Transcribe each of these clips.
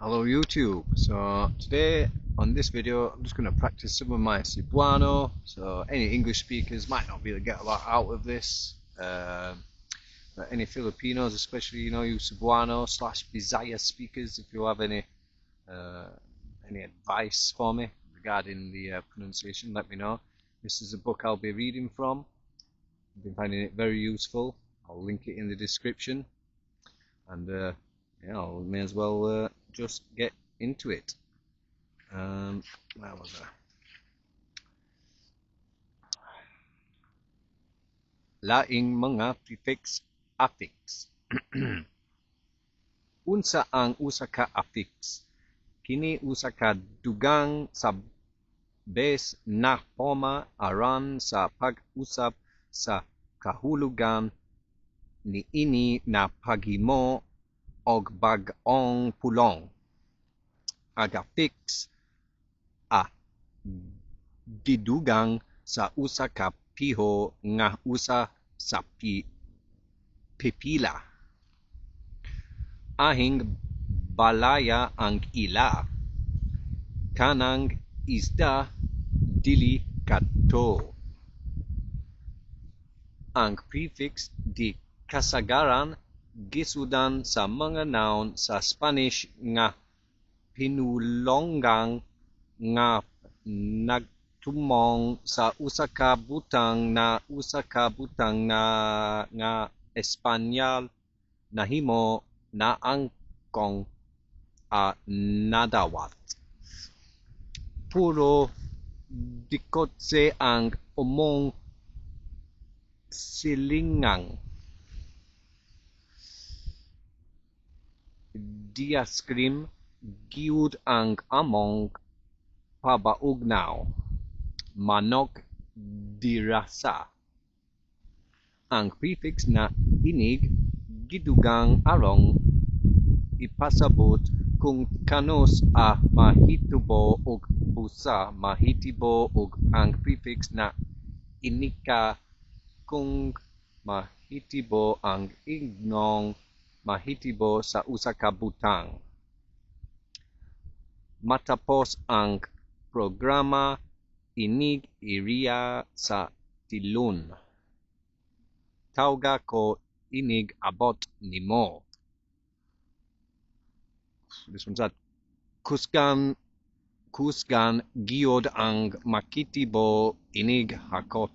Hello YouTube. So today on this video I'm just going to practice some of my Cebuano. So any English speakers might not be able to get a lot out of this, but any Filipinos, especially you Cebuano / Bisaya speakers, if you have any advice for me regarding the pronunciation, let me know. This is a book I'll be reading from. I've been finding it very useful. I'll link it in the description, and may as well just get into it. Where was I? Laing mga prefix affix. Unsa ang usa ka affix? Kini usa ka dugang sa base na forma aron sa pag-usap sa kahulugan niini na paghimo og bag-ong pulong. Ang affix gidugang sa usa ka piho nga usa sa pipila. Ahing balaya ang ila. Kanang isda dili kadto. Ang prefix di kasagaran gisudan sa mga noun sa Spanish nga pinulonggang nga nagtumong sa usa ka butang nga Espanyol nahimo na angkong nadawat. Puro dikotse ang umong silingang. Diaskrim giud ang among pabaugnaw. Manok dirasa. Ang prefix na inig gidugang arong ipasabot kung kanus mahitubo og busa mahitibo og ang prefix na inika kung mahitibo ang ignong mahitibo sa usa ka butang. Matapos ang programa, inig iriya sa tilon. Tawga ko inig abot nimo. This one's that. Kusgan giod ang makitibo inig hakot.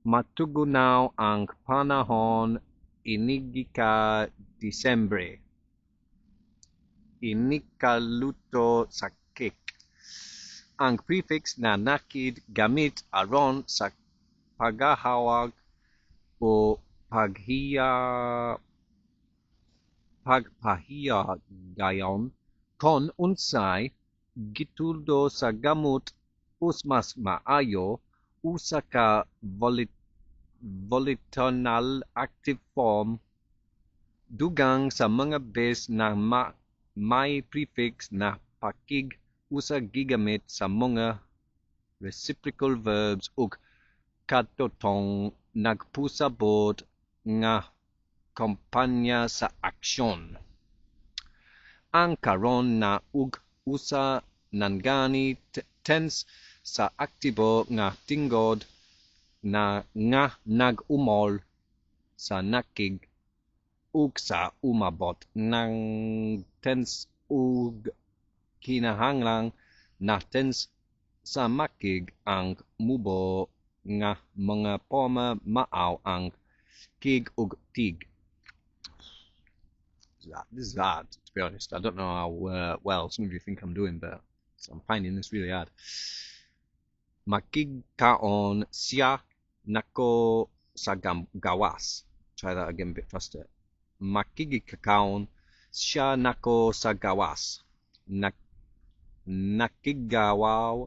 Matugunaw ang panahon inigika Disembre. Inikaluto sa cake. Ang prefix na nakid gamit aron sa paghahawag o pagpahiyagayon kon unsay gituldo sa gamot mas maayo usa ka volitional active form dugang sa mga base na may prefix na pakig usa gigamit sa mga reciprocal verbs ug kadtotong nagpusabot nga kompanya sa aksyon. Ang karon na ug usa nangani tense sa aktibo nga tingod na nga nag-umol sa nakig ug sa umabot ng tense ug kinahanglang na tense sa makig ang mubo nga mga forma maaw ang kig ug tig. This is hard, to be honest. I don't know how well some of you think I'm doing, but I'm finding this really hard. Makigkaon siya nako sa gawas. Try that again a bit faster. Makigkaon siya nako sa gawas. Nakigaawa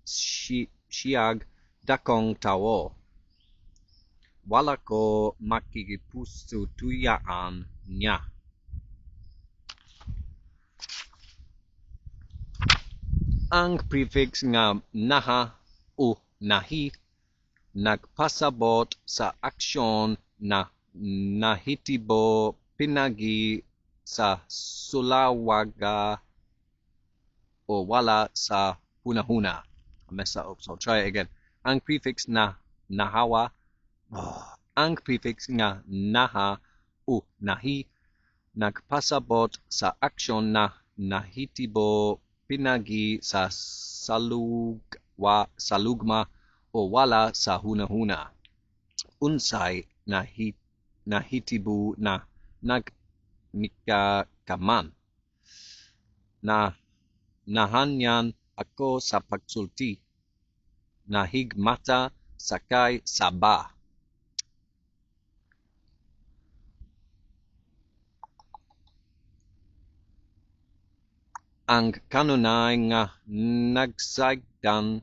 siyag dakong tawo. Wala ko makikipustuyaan niya. Ang prefix nga naha o nahi nagpasabot sa aksyon na nahitibo pinagi sa Sulawesi o wala sa hunahuna. I messed that up, so I'll try it again. Ang prefix na nahawa, ang prefix nga naha o nahi nagpasabot sa aksyon na nahitabo pinagi sa salugma o wala sa hunahuna. Unsay nahitabo na nagmikakaman na nahanyan ako sa pagsulti nahigmata sakay saba. Ang kanunay nga nagsagdan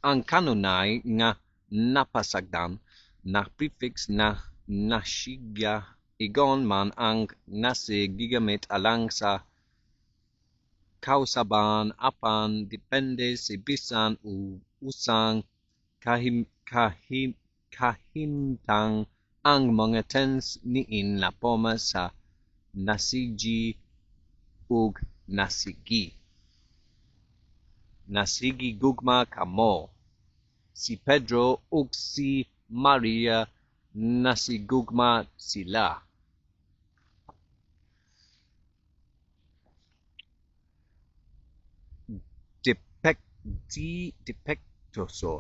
ang kanunay nga napasagdan na prefix na nasigya igon man ang nasi gigamit alang sa kausaban apan depende sa bisan o usang kahimtang ang mga tense niin na forma sa nasigi ug nasigi. Nasigi gugma kamo. Si Pedro ug si Maria nasigugma sila.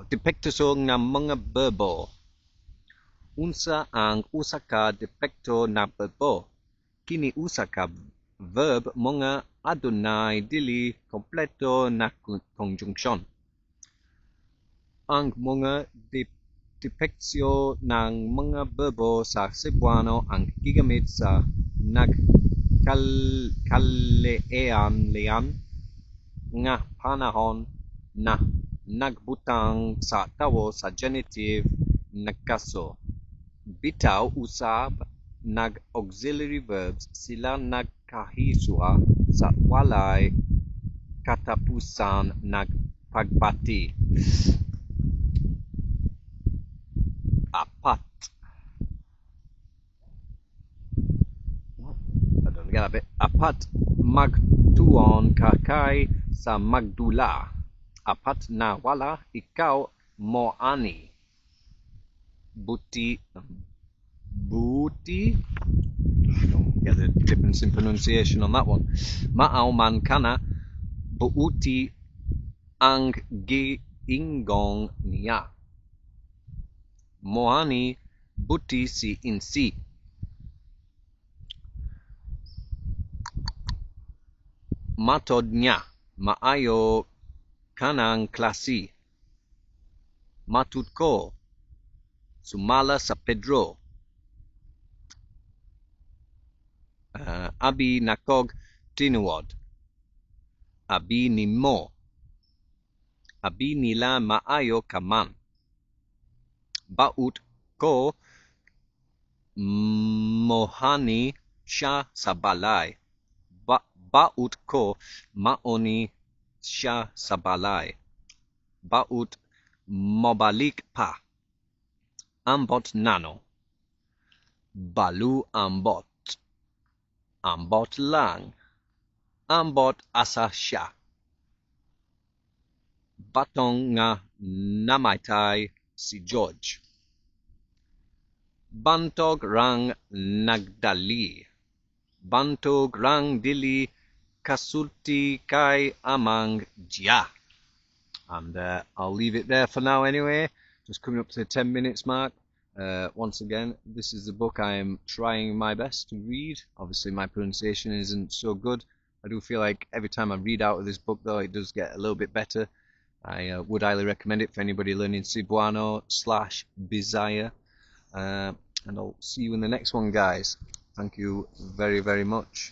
Depektoso nga mga verbo. Unsa ang usa ka depekto na verbo? Kini usa ka verb mga adunay dili kompleto na conjunction. Ang mga depeksyon ng mga verbo sa Cebuano ang gigamit sa nagkalean nga panahon na nagbutang sa tawo sa genitive nagkaso. Bitaw usab nag-auxiliary verbs sila nagkahiswa sa walay katapusan nagpagbati. Apat. I don't get a bit. Apat magtuon ka kay sa magdula. Apat na wala ikaw mo ani. Buti. I don't get the difference in pronunciation on that one. Maaw man kana buuti ang giingong niya. Moani buti si insi. Matod niya maayo kanang klase. Matud ko sumala sa Pedro. Abi nakog tinuod. Abi nimo. Abi nila maayo kaman. Baut ko mohani siya sa balay. Baut ko maoni siya sa balay. Baut mobalik pa. Ambot nano. Balu ambot. Ambot lang. Ambot asa siya. Batong nga namatay si George. Bantog rang nagdali. Bantog rang dili kasulti kay amang dia. And I'll leave it there for now anyway. Just coming up to the 10 minutes mark. Once again, this is the book I'm trying my best to read. Obviously my pronunciation isn't so good. I do feel like every time I read out of this book though, it does get a little bit better. I would highly recommend it for anybody learning Cebuano/Bisaya. And I'll see you in the next one, guys. Thank you very, very much.